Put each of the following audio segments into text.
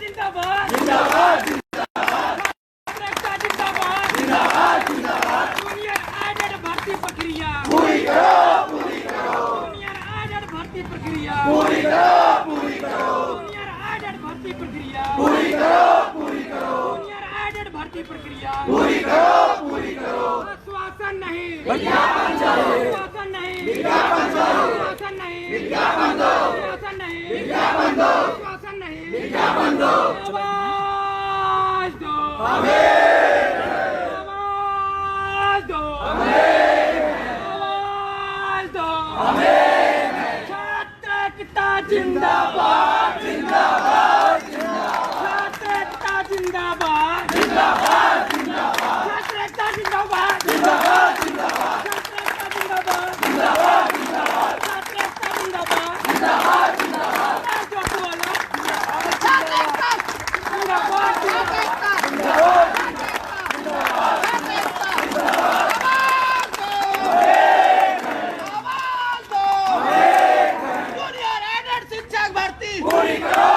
जिंदाबाद जिंदाबाद जिंदाबाद जिंदाबाद जिंदाबाद जूनियर एडेड भर्ती प्रक्रिया पूरी करो जूनियर एडेड भर्ती प्रक्रिया पूरी करो जूनियर एडेड भर्ती प्रक्रिया पूरी करो जूनियर एडेड भर्ती प्रक्रिया पूरी करो आश्वासन नहीं विज्ञापन चाहिए आश्वासन नहीं विज्ञापन चाहिए आश्वासन नहीं विज्ञापन दो आश्वासन नहीं विज्ञापन दो आश्वासन नहीं विज्ञापन दो आवाज दो हमें आवाज दो हमें आवाज दो हमें छात्र एकता जिंदाबाद जिंदाबाद छात्र एकता जिंदाबाद जिंदाबाद छात्र एकता जिंदाबाद जिंदाबाद छात्र एकता जिंदाबाद जिंदाबाद छात्र एकता जिंदाबाद जिंदाबाद जोटू वाला छात्र एकता जिंदाबाद जूनियर एडेड शिक्षक भर्ती पूरी करो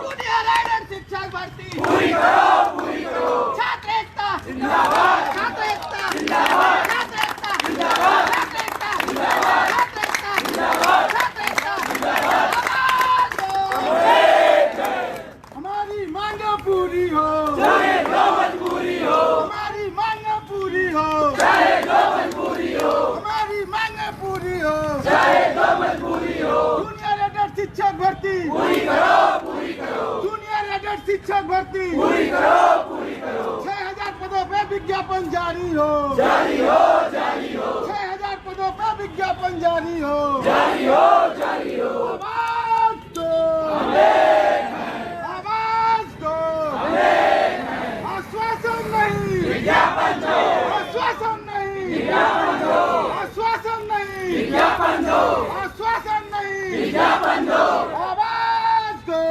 जूनियर एडेड शिक्षक भर्ती पूरी करो छात्र एकता जिंदाबाद छात्र एकता जिंदाबाद छात्र एकता जिंदाबाद छात्र एकता जिंदाबाद छात्र एकता जिंदाबाद छात्र एकता जिंदाबाद हमारी मांग पूरी हो चाहे जो मजबूरी हो हमारी मांग पूरी हो चाहे जो मजबूरी हो हमारी मांग पूरी हो चाहे जो मजबूरी हो जूनियर एडेड शिक्षक भर्ती पूरी करो जूनियर एडेड शिक्षक भर्ती पूरी करो 6000 पदों पे विज्ञापन जारी हो 6000 पदों पे विज्ञापन जारी हो आवाज दो आवाज दो आश्वासन नहीं विज्ञापन दो आश्वासन नहीं विज्ञापन दो आश्वासन नहीं विज्ञापन दो आश्वासन नहीं विज्ञापन दो आवाज दो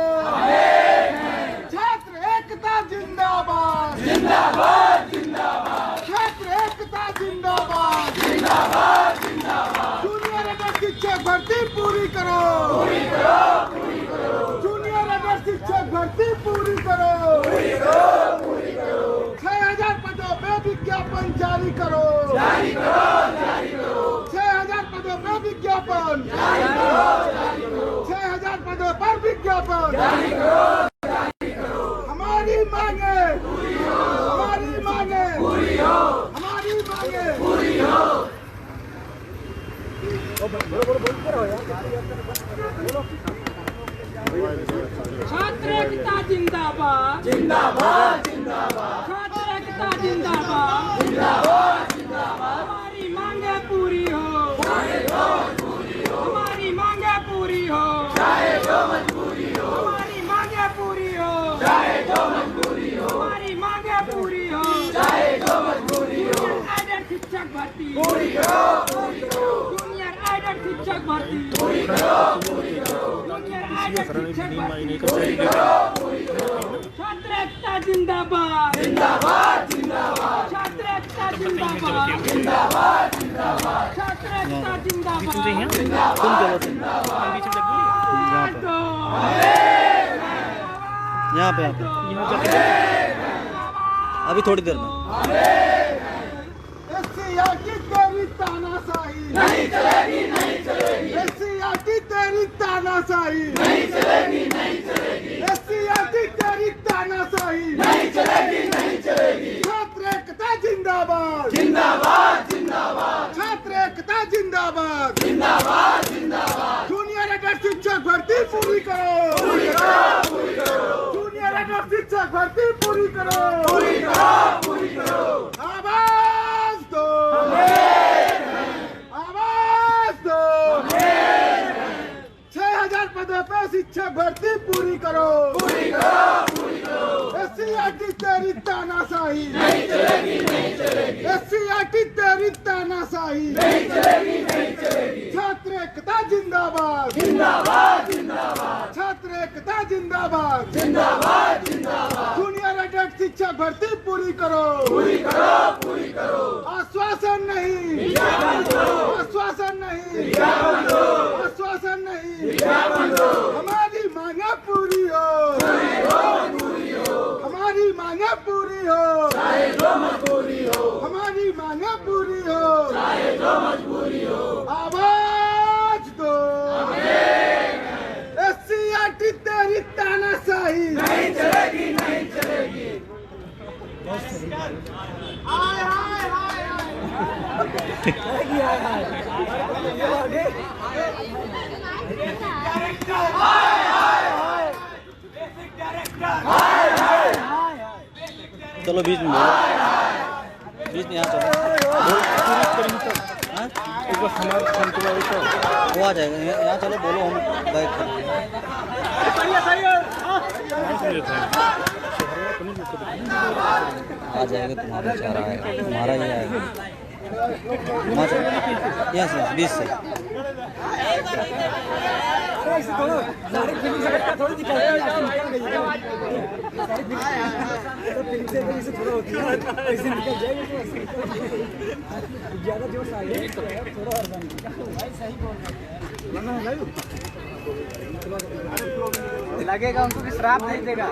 छात्र एकता जिंदाबाद जिंदाबाद छात्र एकता जिंदाबाद जूनियर एडेड शिक्षक भर्ती पूरी करो जूनियर एडेड शिक्षक भर्ती पूरी करो 6000 पदों पे विज्ञापन जारी करो 6000 पदों पे विज्ञापन 6000 पदों पर विज्ञापन हमारी मांगे हमारी मांगे हमारी मांगे छात्र एकता जिंदाबाद छात्र एकता जिंदाबाद हमारी मांगे पूरी हो हमारी मांगे पूरी हो हमारी मांगे पूरी हो हमारी मांगे पूरी हो एडेड शिक्षक भर्ती जूनियर एडेड शिक्षक भर्ती जूनियर एडेड शिक्षक भर्ती छात्र एकता जिंदाबाद छात्र एकता जिंदाबाद छात्र एकता जिंदाबाद यहाँ पे अभी थोड़ी देर में की तेरी तानाशाही नहीं चलेगी की तेरी तानाशाही नहीं चलेगी की तेरी तानाशाही नहीं चलेगी छात्र एकता जिंदाबाद छात्र एकता जिंदाबाद जूनियर एडेड शिक्षक भर्ती पूरी करो जूनियर एडेड शिक्षक भर्ती पूरी करो आवाज दो आवाज दो 6000 पदों पे शिक्षक भर्ती पूरी करो SC/RT तेरी तानाशाही नहीं चलेगी SC/RT तेरी तानाशाही नहीं चलेगी छात्र एकता जिंदाबाद छात्र एकता जिंदाबाद जूनियर एडेड शिक्षक भर्ती पूरी करो आश्वासन नहीं आश्वासन नहीं आश्वासन नहीं हमारी मांगे पूरी हो आवाज दो SCRT तेरी तानाशाही नहीं चलेगी, नहीं चलेगी। हाय हाय हाय चलो बीच में बोलो, बीच में यहाँ चलो। हाँ? वो आ जाएगा यहाँ चलो, बोलो हम बैक करते हैं। आ जाएगा तुम्हारा चारा आएगा, तुम्हारा ही आएगा। वहाँ चलो, यहाँ से 20 से। ज्यादा जोश आ गया थोड़ा लगेगा उनको कि श्राप नहीं देगा।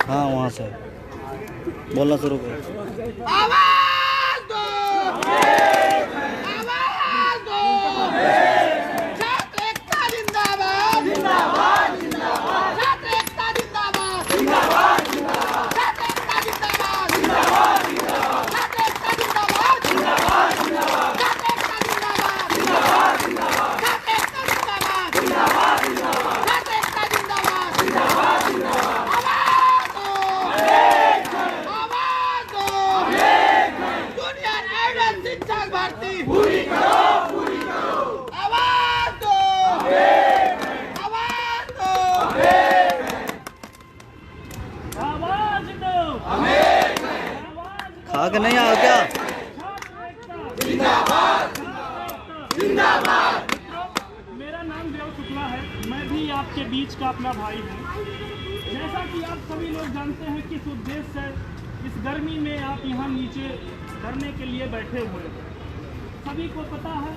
हाँ वहाँ से बोलना शुरू करो। आवाज दो, आवाज दो, छात्र एकता जिंदाबाद, जिंदाबाद, जिंदाबाद, छात्र एकता जिंदाबाद, जिंदाबाद, जिंदाबाद, छात्र एकता जिंदाबाद, जिंदाबाद, जिंदाबाद, छात्र एकता जिंदाबाद, जिंदाबाद, जिंदाबाद, छात्र एकता जिंदाबाद, जिंदाबाद, जिंदाबाद, छात्र एकता जिंदाबाद, जिंदाबाद, जिंदाबाद, छात्र एकता जिंदाबाद, जिंदाबाद, जिंदाबाद। आवाज दो, जूनियर आइडल शिक्षक भर्ती पूरी करो, पूरी करो। आवाज दो, आवाज दो, आवाज दो, खा के नहीं आओ क्या? जिंदाबाद, जिंदाबाद। मेरा नाम देव शुक्ला है, मैं भी आपके बीच का अपना भाई हूँ। जैसा कि आप सभी लोग जानते हैं किस उद्देश्य से इस गर्मी में आप यहाँ नीचे धरने के लिए बैठे हुए हैं। सभी को पता है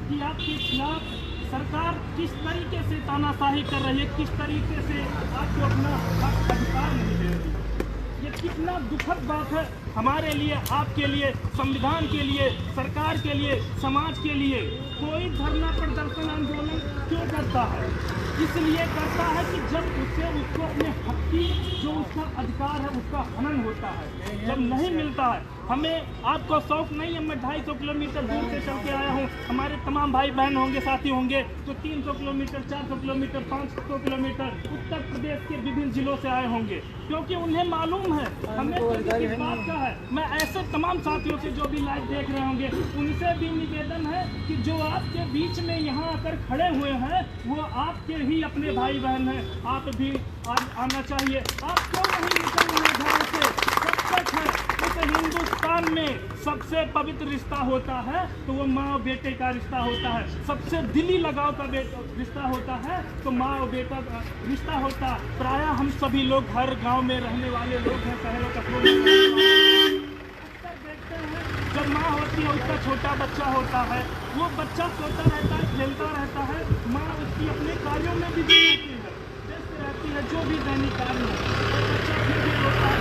कि आपके खिलाफ सरकार किस तरीके से तानाशाही कर रही है, किस तरीके से आपको अपना हक अधिकार नहीं दे रही। ये कितना दुखद बात है हमारे लिए, आपके लिए, संविधान के लिए, सरकार के लिए, समाज के लिए। कोई धरना प्रदर्शन आंदोलन क्यों करता है? इसलिए करता है कि जब उसको अपने हक की जो उसका अधिकार है उसका हनन होता है, जब नहीं मिलता है। हमें आपको शौक नहीं है, मैं 250 किलोमीटर दूर से चल के आया हूँ। हमारे तमाम भाई बहन होंगे, साथी होंगे तो 300 kilometre, 400 kilometre, 500 kilometre Uttar Pradesh के विभिन्न जिलों से आए होंगे, क्योंकि उन्हें मालूम है हमें किस बात का है। मैं ऐसे तमाम साथियों से जो भी लाइव देख रहे होंगे उनसे भी निवेदन है कि जो आपके बीच में यहाँ आकर खड़े हुए हैं वो आपके ही अपने भाई बहन हैं। आप भी आना चाहिए। आप क्यों नहीं निकल रहे घरों से? सब सच है, इस हिंदुस्तान में सबसे पवित्र रिश्ता होता है तो वो माँ और बेटे का रिश्ता होता है। सबसे दिली लगाव का रिश्ता होता है तो माँ और बेटा का रिश्ता होता। प्रायः हम सभी लोग हर गांव में रहने वाले लोग हैं, शहरों कस्बों में देखते हैं जब माँ होती है उसका छोटा बच्चा होता है, वो बच्चा सोता रहता है, खेलता रहता है, माँ उसकी अपने कार्यों में भी रहती है, व्यस्त रहती है, जो भी दैनिक कार्य है। तो बच्चा फिर भी रोता है,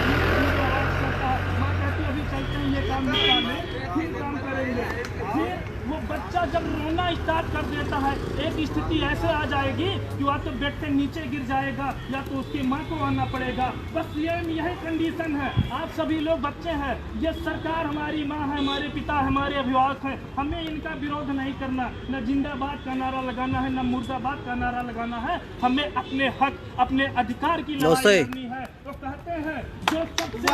आवाज करता है, माँ कहती है अभी चलते हैं ये काम निपटा लें, फिर काम करेंगे। फिर वो बच्चा जब रोना स्टार्ट कर देता है, एक स्थिति ऐसे आ जाएगी कि या तो बेड से नीचे गिर जाएगा या तो उसकी माँ को आना पड़ेगा। बस यही कंडीशन है। आप सभी लोग बच्चे हैं, ये सरकार हमारी माँ है, हमारे पिता, हमारे अभिभावक हैं। हमें इनका विरोध नहीं करना, न जिंदाबाद का नारा लगाना है, न मुर्दाबाद का नारा लगाना है। हमें अपने हक, अपने अधिकार की लड़ाई करनी है। तो कहते हैं जो सबसे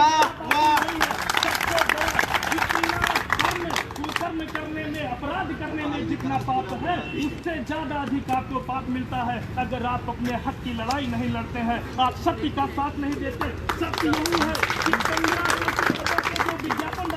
कुकर्म करने में, अपराध करने में जितना पाप है उससे ज्यादा अधिक आपको पाप मिलता है अगर आप अपने हक की लड़ाई नहीं लड़ते हैं, आप सत्य का साथ नहीं देते। सत्य यही है कि 15 जो विज्ञापन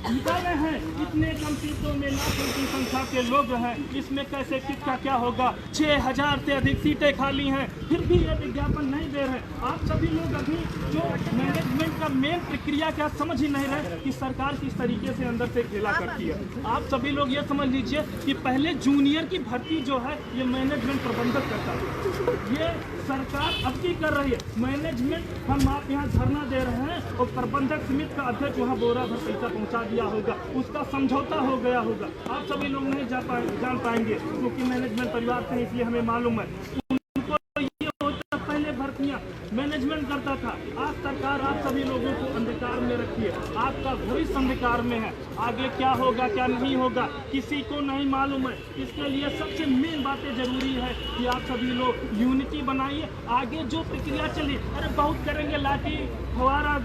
निकाले हैं, इतने कम सीटों में लाखों की संख्या के लोग हैं, इसमें कैसे किसका क्या होगा। 6000 से अधिक सीटें खाली हैं, फिर भी ये विज्ञापन नहीं दे रहे। आप सभी लोग अभी जो मैनेजमेंट का मेन प्रक्रिया क्या समझ ही नहीं रहे कि सरकार किस तरीके से अंदर से खेला करती है। आप सभी लोग ये समझ लीजिए कि पहले जूनियर की भर्ती जो है ये मैनेजमेंट प्रबंधक करता है, ये सरकार अब की कर रही है। मैनेजमेंट, हम आप यहाँ धरना दे रहे हैं और प्रबंधक समिति का अध्यक्ष वहाँ बोरा भर पैसा पहुँचा दिया होगा, उसका समझौता हो गया होगा। आप सभी लोग नहीं जान पाएंगे क्योंकि मैनेजमेंट परिवार से, इसलिए हमें मालूम है। उनको ये होता पहले भर्तियाँ मैनेजमेंट करता था। आज सरकार आप सभी लोगों को अंधकार में रखी है, आपका भविष्य अंधकार में है। आगे क्या होगा क्या नहीं होगा किसी को नहीं मालूम है। इसके लिए सबसे मेन बातें जरूरी है कि आप सभी लोग यूनिटी बनाइए। आगे जो प्रक्रिया चली, अरे बहुत करेंगे, लाठी फवारा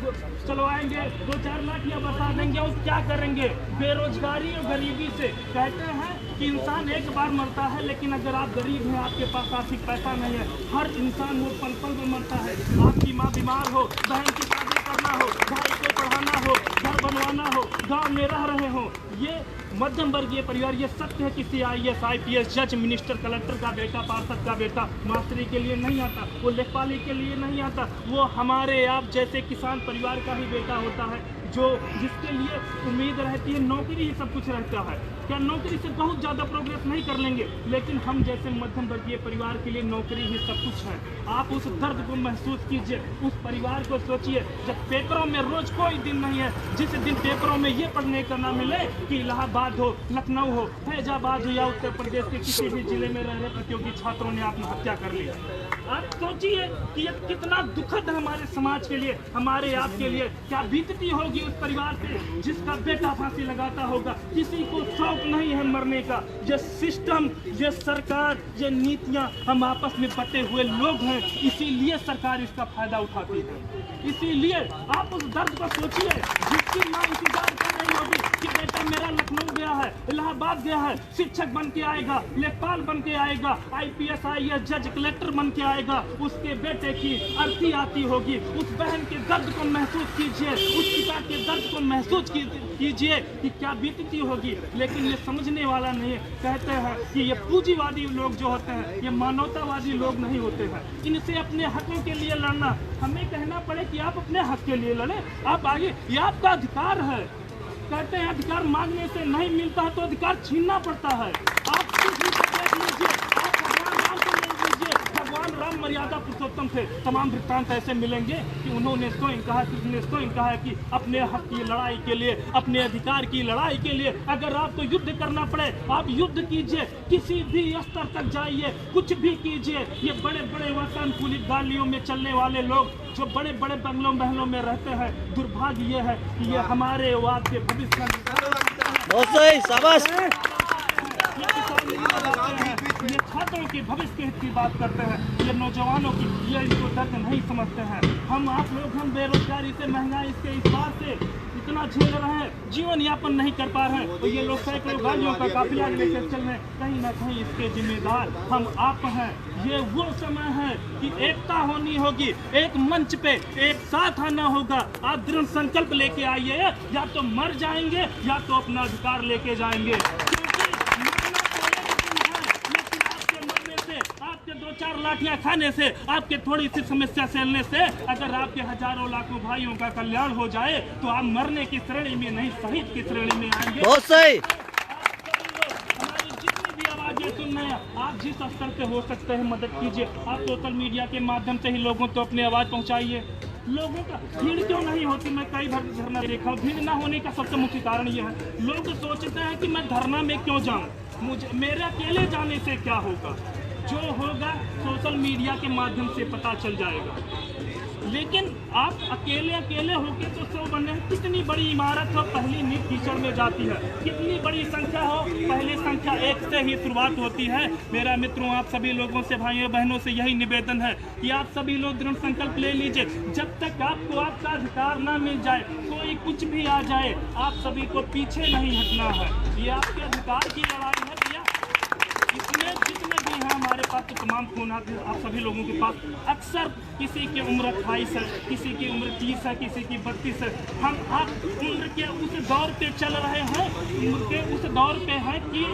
चलवाएंगे, 2-4 लाठियाँ बरसा देंगे और क्या करेंगे? बेरोजगारी और गरीबी से कहते हैं कि इंसान एक बार मरता है, लेकिन अगर आप गरीब हैं, आपके पास आर्थिक पैसा नहीं है, हर इंसान वो पल पल में मरता है। आपकी माँ बीमार हो, बहन की शादी करना हो, भाई को पढ़ाना हो, घर बनवाना हो, गांव में रह रहे हो, ये मध्यम वर्गीय परिवार, ये सत्य है। किसी IAS IPS जज, मिनिस्टर, कलेक्टर का बेटा, पार्षद का बेटा मास्टरी के लिए नहीं आता, वो लेखपाली के लिए नहीं आता, वो हमारे आप जैसे किसान परिवार का ही बेटा होता है, जो जिसके लिए उम्मीद रहती है, नौकरी ही सब कुछ रहता है। क्या नौकरी से बहुत ज़्यादा प्रोग्रेस नहीं कर लेंगे, लेकिन हम जैसे मध्यम वर्गीय परिवार के लिए नौकरी ही सब कुछ है। आप उस दर्द को महसूस कीजिए, उस परिवार को सोचिए। जब पेपरों में रोज कोई दिन नहीं है जिस दिन पेपरों में ये पढ़ने का ना मिले कि इलाहाबाद हो, लखनऊ हो, फैजाबाद हो या उत्तर प्रदेश के किसी भी जिले में रह रहे प्रतियोगी छात्रों ने आत्महत्या कर ली। आप सोचिए कि ये कितना दुखद है हमारे समाज के लिए, हमारे आपके लिए। क्या बीतती होगी उस परिवार पे जिसका बेटा फांसी लगाता होगा। किसी को शौक नहीं है मरने का। ये सिस्टम, ये सरकार, ये नीतियां, हम आपस में बटे हुए लोग हैं, इसीलिए सरकार इसका फायदा उठाती है। इसीलिए आप उस दर्द को सोचिए जिसकी माँ इंतजार कर रही होगी कि बेटा मेरा लखनऊ गया है, इलाहाबाद गया है, शिक्षक बन के आएगा, लेखपाल बन के आएगा, IPS IAS जज, कलेक्टर बन के आएगा, उसके बेटे की अर्थी आती होगी। उस बहन के दर्द को महसूस कीजिए, उस पिता के दर्द को महसूस कीजिए कि क्या बीतती होगी। लेकिन ये समझने वाला नहीं है। कहते हैं कि ये पूंजीवादी लोग जो होते हैं, ये मानवतावादी लोग नहीं होते हैं। इनसे अपने हकों के लिए लड़ना, हमें कहना पड़े कि आप अपने हक के लिए लड़े, आप आगे, ये आपका अधिकार है। कहते हैं अधिकार मांगने से नहीं मिलता है तो अधिकार छीनना पड़ता है। आप कुछ भी देख लीजिए, आप भगवान राम को ले लीजिए, भगवान राम मर्यादा पुरुषोत्तम थे। तमाम वृत्तांत ऐसे मिलेंगे कि उन्होंने स्वयं कहा, कृष्ण स्वयं कहा कि अपने हक की लड़ाई के लिए, अपने अधिकार की लड़ाई के लिए अगर आपको युद्ध करना पड़े, आप युद्ध कीजिए, किसी भी स्तर तक जाइए, कुछ भी कीजिए। ये बड़े बड़े वातानुकूलित गालियों में चलने वाले लोग जो बड़े बड़े बंगलों महलों में रहते हैं, दुर्भाग्य ये है कि ये हमारे वाद के भविष्य बहुत सही, शाबाश। ये छात्रों के भविष्य के हित की बात करते हैं, ये नौजवानों की, ये इनको दर्द नहीं समझते हैं। हम आप लोग, हम बेरोजगारी से, महंगाई के इस बात से इतना झेल रहे हैं, जीवन यापन नहीं कर पा रहे हैं, तो ये लोग सैकड़ों गाड़ियों का काफिला लेकर चल रहे हैं। कहीं ना कहीं इसके जिम्मेदार हम आप हैं। ये वो समय है कि एकता होनी होगी, एक मंच पे एक साथ आना होगा। आप दृढ़ संकल्प लेके आइए, या तो मर जाएंगे या तो अपना अधिकार लेके जाएंगे। आपके 2-4 लाठियां खाने से, आपके थोड़ी सी समस्या झेलने से अगर आपके हजारों लाखों भाइयों का कल्याण हो जाए तो आप मरने की श्रेणी में नहीं, शहीद की श्रेणी में आएंगे। बहुत सही। हमारी जितनी भी आवाजें सुन रहे हैं, आप जिस स्तर से हो सकते हैं मदद कीजिए। आप सोशल मीडिया के माध्यम से ही लोगों को अपनी आवाज पहुंचाइए। लोगों का भीड़ क्यों नहीं होती? मैं कई बार धरना देखा, भीड़ ना होने का सबसे मुख्य कारण यह है, लोग सोचते हैं कि मैं धरना में क्यों जाऊं, मेरे अकेले जाने से क्या होगा। जो होगा सोशल मीडिया के माध्यम से पता चल जाएगा। लेकिन आप अकेले होके तो 100 बने, कितनी बड़ी इमारत हो पहली नींव कीचड़ में जाती है, कितनी बड़ी संख्या हो पहली संख्या 1 से ही शुरुआत होती है। मेरा मित्रों, आप सभी लोगों से, भाइयों बहनों से यही निवेदन है कि आप सभी लोग दृढ़ संकल्प ले लीजिए। जब तक आपको आपका अधिकार ना मिल जाए, कोई कुछ भी आ जाए, आप सभी को पीछे नहीं हटना है। ये आपके अधिकार की लड़ाई है भैया। इसमें जितने भी हैं हमारे पास तो तमाम फोन आते हैं आप सभी लोगों के पास। अक्सर किसी की उम्र 28 है, किसी की उम्र 30 है, किसी की 32 है। हम आप उम्र के उस दौर पे चल रहे हैं, उम्र के उस दौर पे हैं कि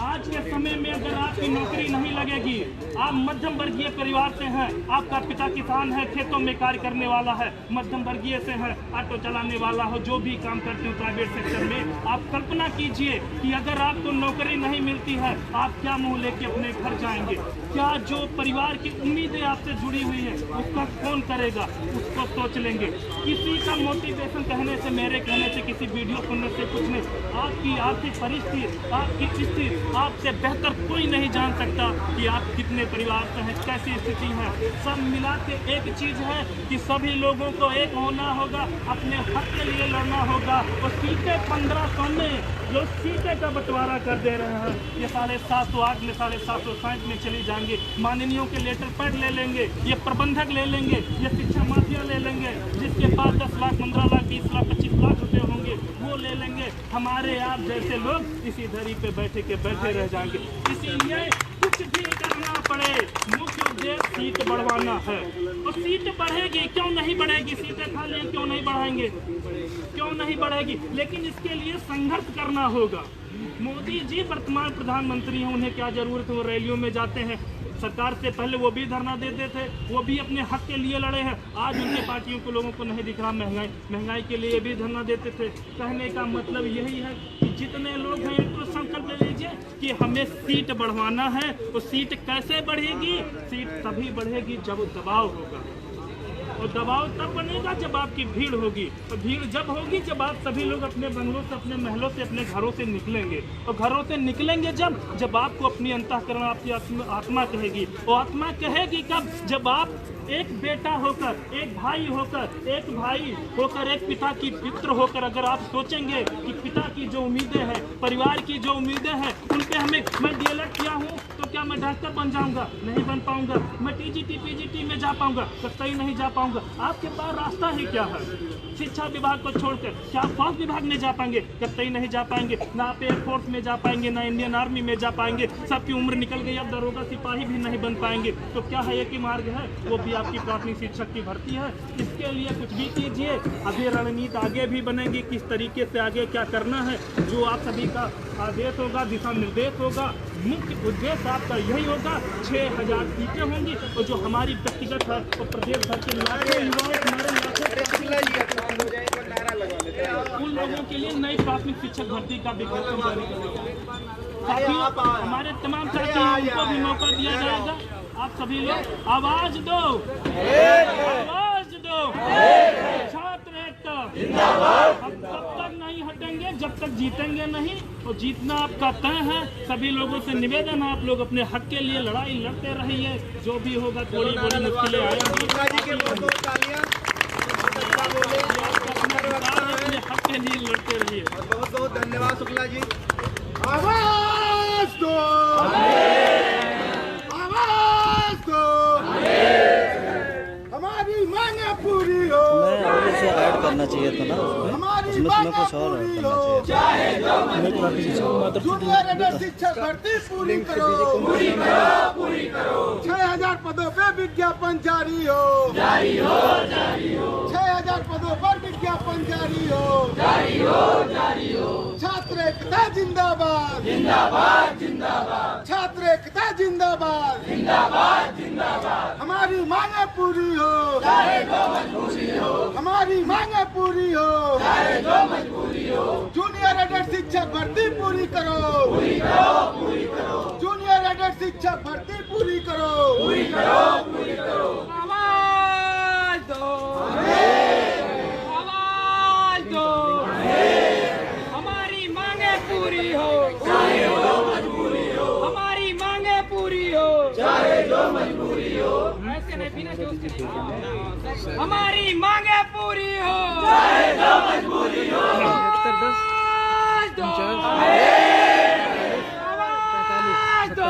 आज के समय में अगर आपकी नौकरी नहीं लगेगी, आप मध्यम वर्गीय परिवार से हैं, आपका पिता किसान है, खेतों में कार्य करने वाला है, मध्यम वर्गीय से हैं, ऑटो चलाने वाला हो, जो भी काम करते हो प्राइवेट सेक्टर में, आप कल्पना कीजिए कि अगर आपको नौकरी नहीं मिलती है, आप क्या मुंह लेके अपने घर जाएं। रहेंगे? क्या जो परिवार की उम्मीदें आपसे जुड़ी हुई है उसका कौन करेगा, उसको सोच लेंगे। किसी का मोटिवेशन कहने से, मेरे कहने से, किसी वीडियो सुनने से कुछ नहीं। आपकी आर्थिक परिस्थिति, आपकी स्थिति आपसे बेहतर कोई नहीं जान सकता कि आप कितने परिवार से हैं, कैसी स्थिति है। सब मिला के एक चीज़ है कि सभी लोगों को एक होना होगा, अपने हक के लिए लड़ना होगा। और सीटें 1500 में जो सीटें का बंटवारा कर दे रहे हैं, ये 708 में 760 में चली जाएंगे। माननीयों के लेटर पैड ले लेंगे, ये प्रबंधक ले लेंगे, ये शिक्षा माफिया ले लेंगे, जिसके पास 10 लाख, 15 लाख, 20 लाख, 25 लाख रुपए होंगे वो ले लेंगे। हमारे आप जैसे लोग इसी धरी पे बैठे रह जाएंगे। इसीलिए कुछ भी करना पड़े, मुख्य उद्देश्य सीट बढ़वाना है। और सीट बढ़ेगी, क्यों नहीं बढ़ेगी? सीटें खाली क्यों नहीं बढ़ाएंगे? क्यों नहीं बढ़ेगी? लेकिन इसके लिए संघर्ष करना होगा। मोदी जी वर्तमान प्रधानमंत्री हैं, उन्हें क्या जरूरत है? वो रैलियों में जाते हैं, सरकार से पहले वो भी धरना देते थे, वो भी अपने हक के लिए लड़े हैं। आज उनके पार्टियों को लोगों को नहीं दिख रहा, महंगाई के लिए भी धरना देते थे। कहने का मतलब यही है कि जितने लोग हैं एक तो संकल्प ले लीजिए कि हमें सीट बढ़वाना है। तो सीट कैसे बढ़ेगी? सीट तभी बढ़ेगी जब दबाव होगा, और दबाव तब बनेगा जब आपकी भीड़ होगी। और भीड़ जब होगी जब आप सभी लोग अपने बंगलों से, अपने महलों से, अपने घरों से निकलेंगे। और घरों से निकलेंगे जब आपको अपनी अंतःकरण, आपकी आत्मा कहेगी। और आत्मा कहेगी कब? जब आप एक बेटा होकर, एक भाई होकर, एक पिता की पुत्र होकर अगर आप सोचेंगे कि पिता की जो उम्मीदें हैं, परिवार की जो उम्मीदें हैं, उन पे मैं डीएलएड किया हूँ तो क्या मैं डॉक्टर बन जाऊंगा? नहीं बन पाऊंगा। मैं टीजीटी पीजीटी में जा पाऊंगा? कतई नहीं जा पाऊंगा। आपके पास रास्ता ही क्या है? शिक्षा विभाग को छोड़कर क्या आप स्वास्थ्य विभाग में जा पाएंगे? कतई नहीं जा पाएंगे। ना आप एयरफोर्स में जा पाएंगे, ना इंडियन आर्मी में जा पाएंगे। सबकी उम्र निकल गई, अब दरोगा सिपाही भी नहीं बन पाएंगे। तो क्या है, एक ही मार्ग है, वो भी आपकी प्राथमिक शिक्षक की भर्ती है। इसके लिए कुछ भी कीजिए। अभी रणनीति आगे भी बनेगी, किस तरीके से आगे क्या करना है, जो आप सभी का आदेश होगा, दिशा निर्देश होगा। मुख्य उद्देश्य आपका यही होगा, 6000 सीटें होंगी। और जो हमारी व्यक्तिगत है और प्रदेश भर के लाखों उन लोगों के लिए नई प्राथमिक शिक्षक भर्ती का विज्ञापन जारी करेगा। हमारे तमाम साथी उनको भी मौका दिया जाएगा। आप सभी लोग आवाज दो, आवाज दो। छात्र एकता जिंदाबाद। हम तब तक नहीं हटेंगे जब तक जीतेंगे नहीं। और जीतना आपका तय है। सभी लोगों से निवेदन है, आप लोग अपने हक के लिए लड़ाई लड़ते रहिए। जो भी होगा, थोड़ी बड़ी मुश्किलें आएंगी, अपने हक के लिए लड़ते रहिए। बहुत बहुत धन्यवाद शुक्ला जी। आवाज दो, आवाज दो, हमारी मांगे पूरी हो। मैं उसे ऐड करना चाहिए था ना उसमें कुछ और करना चाहिए। जूनियर एडेड शिक्षक भर्ती पूरी करो, पूरी करो, पूरी करो। 6000 पदों पे विज्ञापन जारी हो, जारी हो, जारी हो। 6000 पदों पर विज्ञापन जारी हो, जारी हो, जारी हो। छात्र एकता जिंदाबाद, जिंदाबाद, जिंदाबाद। छात्र एकता जिंदाबाद, जिंदाबाद, जिंदाबाद। हमारी मांगे पूरी हो, चाहे जो मजबूरी हो। हमारी मांगे पूरी हो, चाहे जो मजबूरी हो। जूनियर एडेड शिक्षक भर्ती पूरी करो, पूरी करो, पूरी करो। जूनियर एडेड शिक्षक भर्ती पूरी करो, पूरी करो, पूरी करो। आवाज दो, आवाज दो। हमारी मांगे पूरी हो, चाहे जो मजबूरी हो। हमारी मांगे पूरी हो, चाहे जो मजबूरी हो। ऐसे नहीं बिना जोश के। हमारी मांगे पूरी हो, चाहे जो मजबूरी हो। आवाज दो, आवाज दो,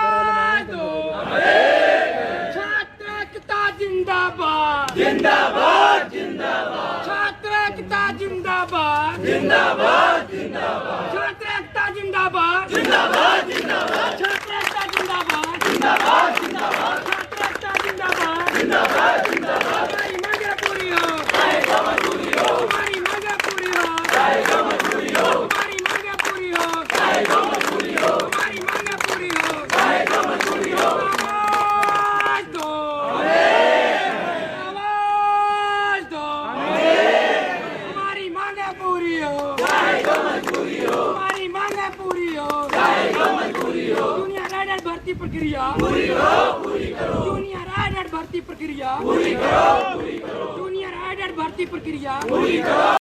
आवाज दो। छात्र एकता जिंदाबाद, जिंदाबाद, जिंदाबाद। छात्र एकता जिंदाबाद, जिंदाबाद, जिंदाबाद। छात्र एकता जिंदाबाद, जिंदाबाद, जिंदाबाद। छात्र एकता जिंदाबाद, जिंदाबाद, जिंदाबाद। छात्र एकता जिंदाबाद, जिंदाबाद, जिंदाबाद। हमारी मांगे पूरी हो, चाहे जो मजबूरी हो। हमारी मांगे पूरी हो, चाहे जो मजबूरी हो। हमारी मांगे पूरी हो, चाहे जो मजबूरी हो। भर्ती प्रक्रिया पूरी करो। जूनियर आईडेट भर्ती प्रक्रिया पूरी करो। जूनियर आईडेट भर्ती प्रक्रिया पूरी करो।